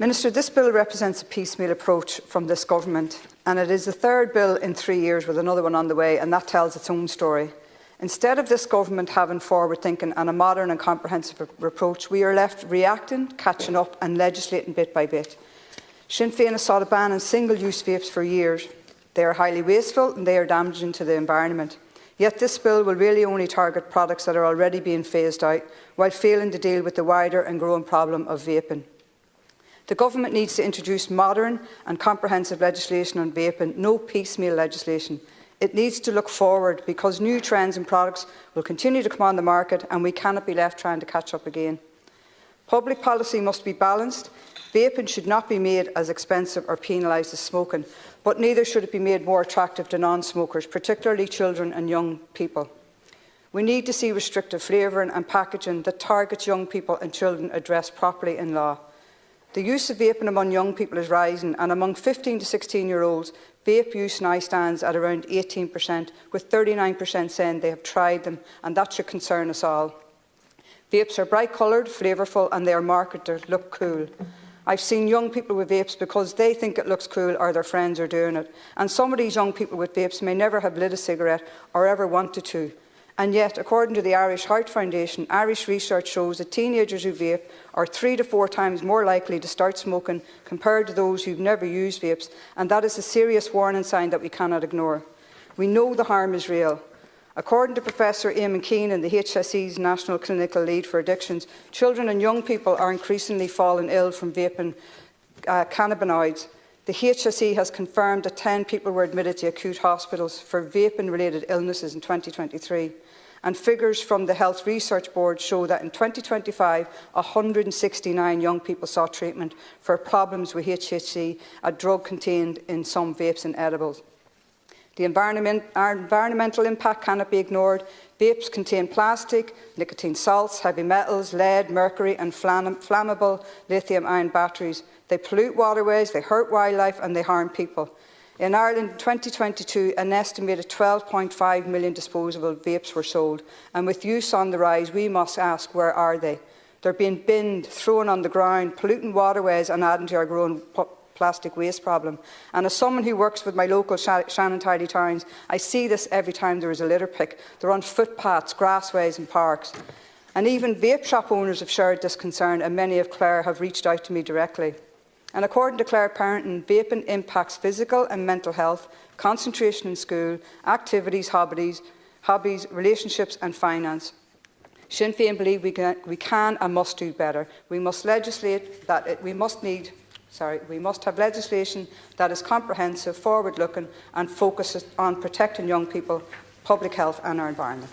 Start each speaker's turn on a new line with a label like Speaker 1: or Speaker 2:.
Speaker 1: Minister, this bill represents a piecemeal approach from this government, and it is the third bill in 3 years with another one on the way, and that tells its own story. Instead of this government having forward thinking and a modern and comprehensive approach, we are left reacting, catching up and legislating bit by bit. Sinn Féin has sought a ban on single-use vapes for years. They are highly wasteful and they are damaging to the environment. Yet this bill will really only target products that are already being phased out, while failing to deal with the wider and growing problem of vaping. The government needs to introduce modern and comprehensive legislation on vaping, no piecemeal legislation. It needs to look forward, because new trends and products will continue to come on the market and we cannot be left trying to catch up again. Public policy must be balanced. Vaping should not be made as expensive or penalised as smoking, but neither should it be made more attractive to non-smokers, particularly children and young people. We need to see restrictive flavouring and packaging that targets young people and children addressed properly in law. The use of vaping among young people is rising, and among 15 to 16-year-olds, vape use now stands at around 18%, with 39% saying they have tried them, and that should concern us all. Vapes are bright-coloured, flavourful, and they are marketed to look cool. I've seen young people with vapes because they think it looks cool or their friends are doing it, and some of these young people with vapes may never have lit a cigarette or ever wanted to. And yet, according to the Irish Heart Foundation, Irish research shows that teenagers who vape are 3 to 4 times more likely to start smoking compared to those who have never used vapes, and that is a serious warning sign that we cannot ignore. We know the harm is real. According to Professor Eamon Keenan, the HSE's National Clinical Lead for Addictions, children and young people are increasingly falling ill from vaping cannabinoids. The HSE has confirmed that 10 people were admitted to acute hospitals for vaping-related illnesses in 2023. And figures from the Health Research Board show that in 2025, 169 young people sought treatment for problems with HHC, a drug contained in some vapes and edibles. Our environmental impact cannot be ignored. Vapes contain plastic, nicotine salts, heavy metals, lead, mercury and flammable lithium-ion batteries. They pollute waterways, they hurt wildlife and they harm people. In Ireland in 2022, an estimated 12.5 million disposable vapes were sold, and with use on the rise, we must ask, where are they? They're being binned, thrown on the ground, polluting waterways and adding to our growing plastic waste problem. And as someone who works with my local Shannon Tidy Towns, I see this every time there is a litter pick. They're on footpaths, grassways and parks. And even vape shop owners have shared this concern, and many of Clare have reached out to me directly. And according to Clare Parenting, vaping impacts physical and mental health, concentration in school, activities, hobbies, relationships and finance. Sinn Féin believe we can and must do better. We must legislate that we must have legislation that is comprehensive, forward-looking and focuses on protecting young people, public health and our environment.